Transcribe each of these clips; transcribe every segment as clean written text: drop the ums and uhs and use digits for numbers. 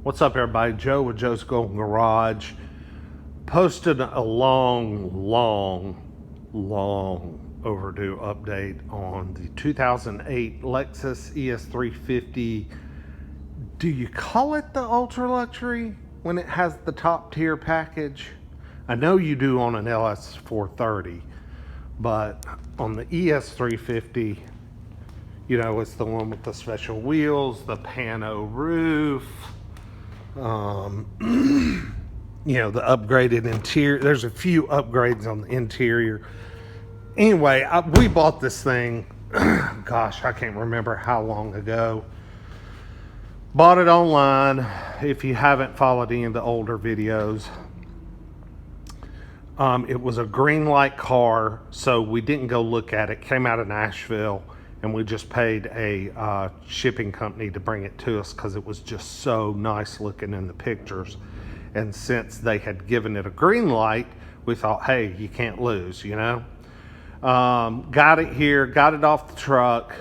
What's up, everybody? Joe with Joe's Golden Garage. Posted a long overdue update on the 2008 Lexus ES350. Do you call it the ultra luxury when it has the top tier package? I know you do on an LS430, but on the ES350, you know, it's the one with the special wheels, the pano roof, you know, the upgraded interior. There's a few upgrades on the interior. Anyway, we bought this thing, gosh, I can't remember how long ago. Bought it online. If you haven't followed any of the older videos, it was a green light car, so we didn't go look at it. Came out of Nashville, and we just paid a shipping company to bring it to us because it was just so nice looking in the pictures. And since they had given it a green light, we thought, hey, you can't lose, you know. Got it here, got it off the truck.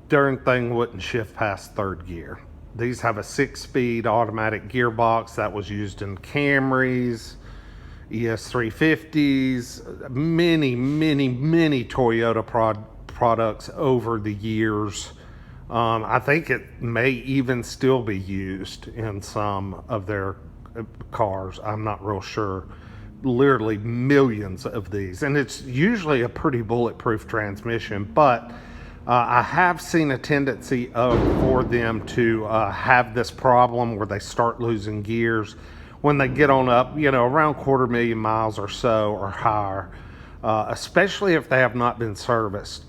Darn thing wouldn't shift past third gear. These have a 6-speed automatic gearbox that was used in Camrys, ES350s, many Toyota products over the years. I think it may even still be used in some of their cars. I'm not real sure. Literally millions of these, and it's usually a pretty bulletproof transmission, but I have seen a tendency for them to have this problem where they start losing gears when they get on up, you know, around 250,000 miles or so or higher, especially if they have not been serviced.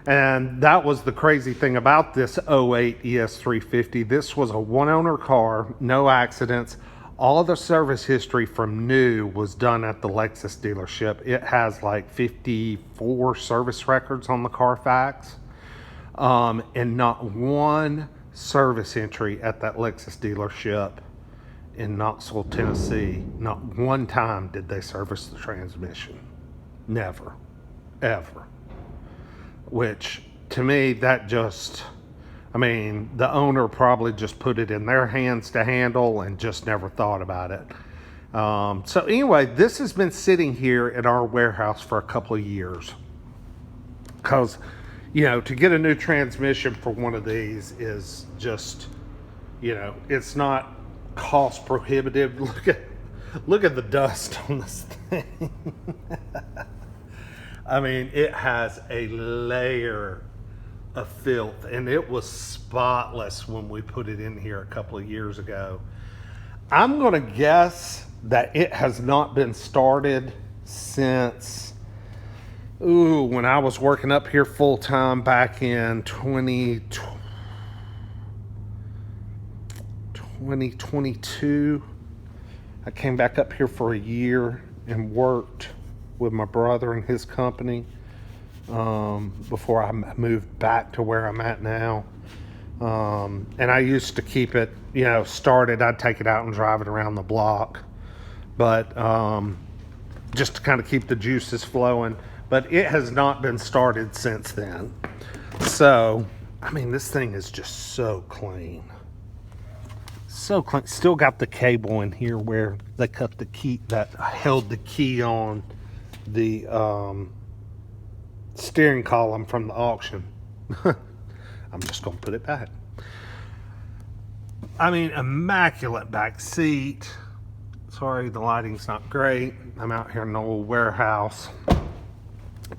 And that was the crazy thing about this 08 ES350. This was a one-owner car, no accidents. All the service history from new was done at the Lexus dealership. It has like 54 service records on the Carfax. And not one service entry at that Lexus dealership in Knoxville, Tennessee. Not one time did they service the transmission. Never, ever. Which, to me, that just, I mean, the owner probably just put it in their hands to handle and just never thought about it. So anyway, this has been sitting here in our warehouse for a couple of years. Because, you know, to get a new transmission for one of these is just, you know, it's not cost prohibitive. Look at the dust on this thing. I mean, it has a layer of filth, and it was spotless when we put it in here a couple of years ago. I'm gonna guess that it has not been started since when I was working up here full time back in 2022. I came back up here for a year and worked with my brother and his company before I moved back to where I'm at now. And I used to keep it, you know, started. I'd take it out and drive it around the block, but just to kind of keep the juices flowing. But it has not been started since then. So, I mean, this thing is just so clean. So clean. Still got the cable in here where they cut the key that held the key on the steering column from the auction. I'm just gonna put it back. I mean, immaculate back seat. Sorry, the lighting's not great. I'm out here in the old warehouse.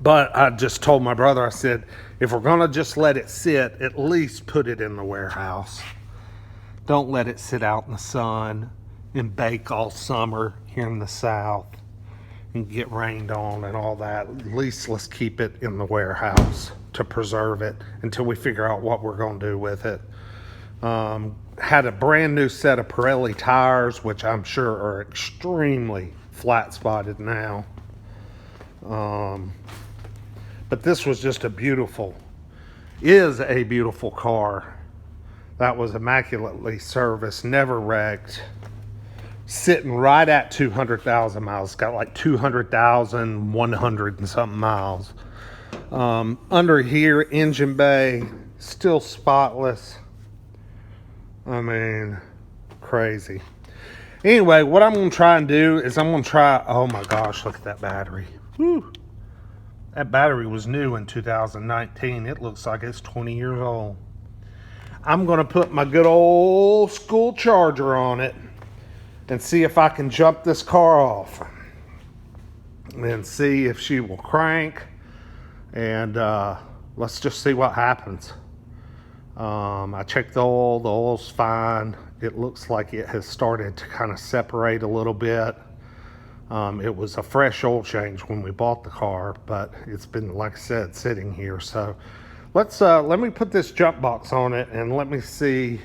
But I just told my brother, I said, if we're gonna just let it sit, at least put it in the warehouse. Don't let it sit out in the sun and bake all summer here in the South and get rained on and all that. At least let's keep it in the warehouse to preserve it until we figure out what we're going to do with it. Had a brand new set of Pirelli tires, which I'm sure are extremely flat spotted now. But this was just a beautiful car. That was immaculately serviced, never wrecked. Sitting right at 200,000 miles. It's got like 200,100 and something miles. Under here, engine bay, still spotless. I mean, Crazy. Anyway, what I'm going to try and do is I'm going to try, oh my gosh, look at that battery. Whew. That battery was new in 2019. It looks like it's 20 years old. I'm going to put my good old school charger on it and see if I can jump this car off and see if she will crank, and let's just see what happens. I checked the oil's fine. It looks like it has started to kind of separate a little bit. It was a fresh oil change when we bought the car, but it's been, like I said, sitting here. So let me put this jump box on it and let me see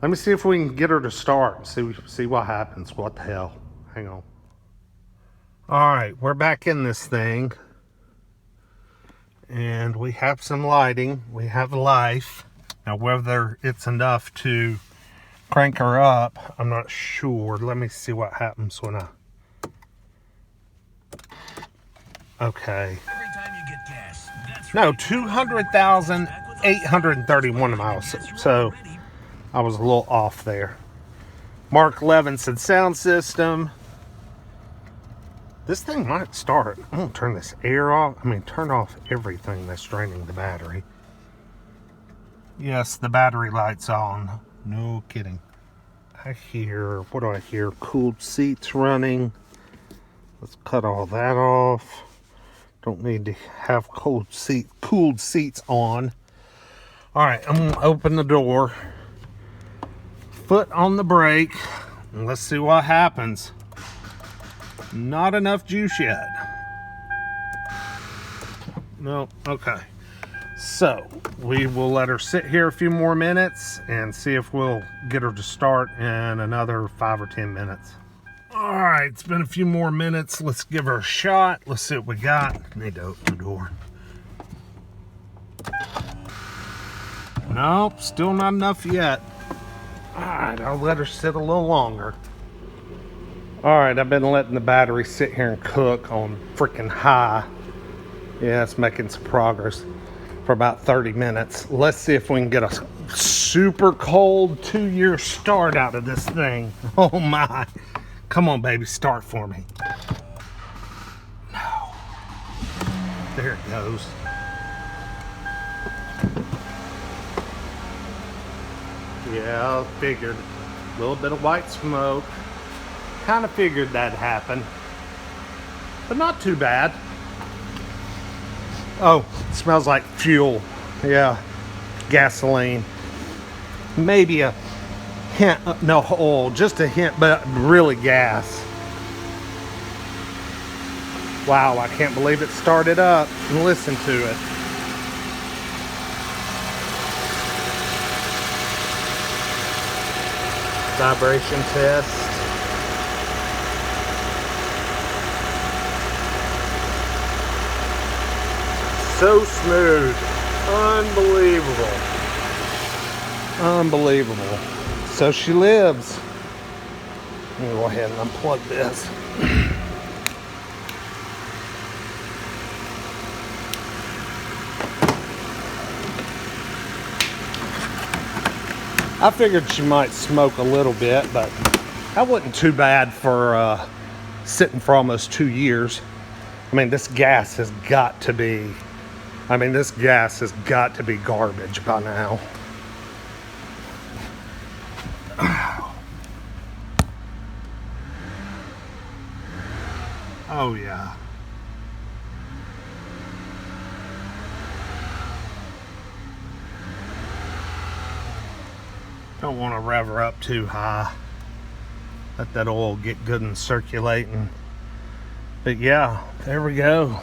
if we can get her to start and see what happens. What the hell? Hang on. All right, we're back in this thing, and we have some lighting. We have life. Now, whether it's enough to crank her up, I'm not sure. Let me see what happens when I... Okay. Every time you get gas, that's no, 200,831 miles. So I was a little off there. Mark Levinson sound system. This thing might start. I'm going to turn this air off. Turn off everything that's draining the battery. Yes, the battery light's on. No kidding. What do I hear? Cooled seats running. Let's cut all that off. Don't need to have cooled seats on. All right, I'm gonna open the door. Foot on the brake. And let's see what happens. Not enough juice yet. No, okay. So we will let her sit here a few more minutes and see if we'll get her to start in another 5 or 10 minutes. All right, it's been a few more minutes. Let's give her a shot. Let's see what we got. Need to open the door. Nope, still not enough yet. All right, I'll let her sit a little longer. All right, I've been letting the battery sit here and cook on freaking high. Yeah, it's making some progress for about 30 minutes. Let's see if we can get a super cold 2-year start out of this thing. Oh my. Come on, baby, start for me. No. There it goes. Yeah, figured. A little bit of white smoke. Kind of figured that'd happen. But not too bad. Oh, it smells like fuel. Yeah, gasoline. Maybe a hint, no oil, just a hint, but really gas. Wow, I can't believe it started up. And listen to it. Vibration test. So smooth. Unbelievable. Unbelievable. So she lives. Let me go ahead and unplug this. I figured she might smoke a little bit, but that wasn't too bad for sitting for almost 2 years. This gas has got to be... this gas has got to be garbage by now. Oh, yeah. Don't want to rev her up too high. Let that oil get good and circulating. But yeah, there we go.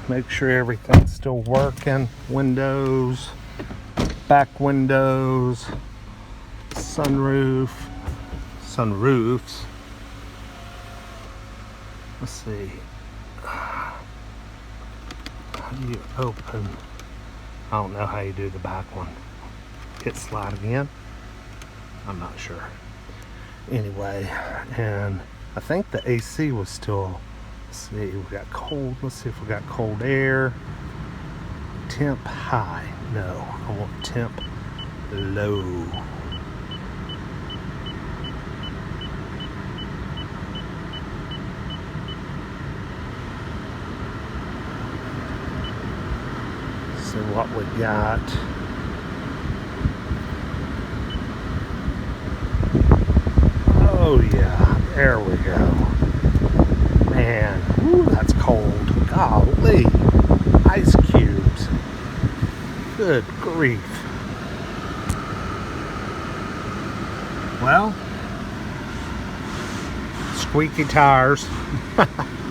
Make sure everything's still working. Windows, back windows, sunroofs. Let's see. How do you open? I don't know how you do the back one. Hit slide again. I'm not sure. Anyway, and I think the AC was still... Let's see, we got cold. Let's see if we got cold air. Temp high. No, I want temp low. see what we got. Oh yeah, there we go. Man, whew, that's cold. Golly, ice cubes. Good grief. Well, squeaky tires.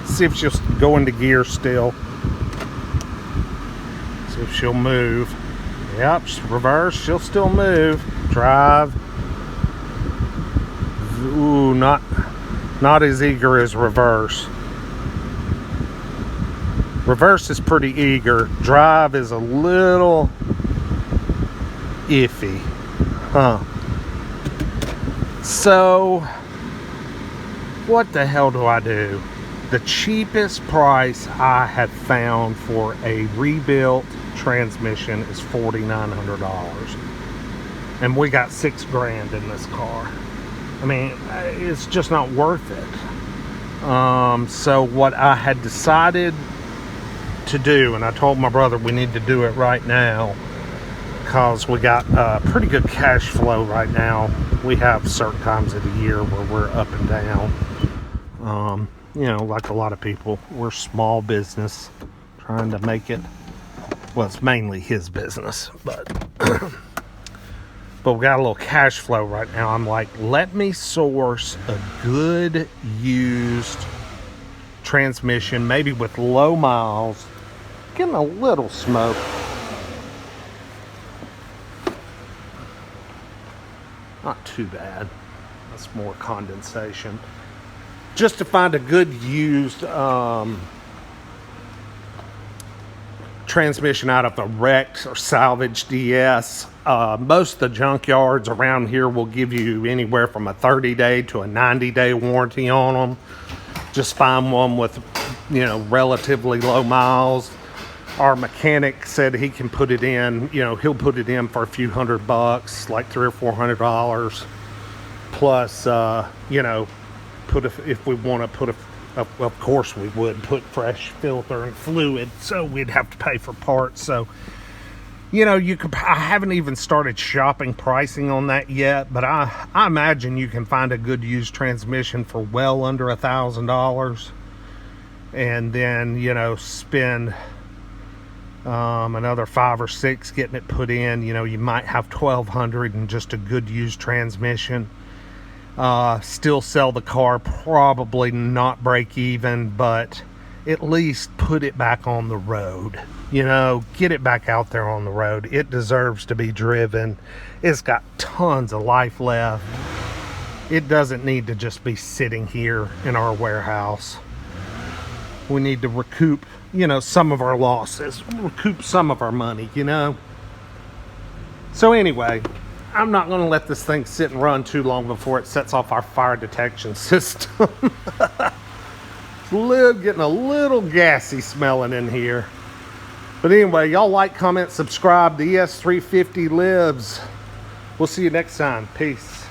See if she'll go into gear still. See if she'll move. Yep, reverse, she'll still move. Drive. Ooh, not as eager as reverse. Reverse is pretty eager. Drive is a little iffy. Huh. So, what the hell do I do? The cheapest price I had found for a rebuilt transmission is $4,900. And we got $6,000 in this car. I mean, it's just not worth it. So what I had decided to do, and I told my brother we need to do it right now because we got pretty good cash flow right now. We have certain times of the year where we're up and down. You know, like a lot of people, we're small business trying to make it. Well, it's mainly his business, but we got a little cash flow right now. I'm like, let me source a good used transmission, maybe with low miles, getting a little smoke. Not too bad. That's more condensation. Just to find a good used transmission out of a wrecked or salvaged ES. Most of the junkyards around here will give you anywhere from a 30-day to a 90-day warranty on them. Just find one with, you know, relatively low miles. Our mechanic said he can put it in, you know, he'll put it in for a few $100, like $300 or $400. Plus, you know, if we want to put of course we would put fresh filter and fluid, so we'd have to pay for parts. So, you know, I haven't even started shopping pricing on that yet, but I imagine you can find a good used transmission for well under $1,000, and then, you know, spend another $5 or $6 getting it put in. You know, you might have $1,200 in just a good used transmission. Still sell the car, probably not break even, but at least put it back on the road. You know, get it back out there on the road. It deserves to be driven. It's got tons of life left. It doesn't need to just be sitting here in our warehouse. We need to recoup, you know, some of our losses, recoup some of our money, you know. So anyway, I'm not going to let this thing sit and run too long before it sets off our fire detection system. It's getting a little gassy smelling in here. But anyway, y'all like, comment, subscribe. The ES350 lives. We'll see you next time. Peace.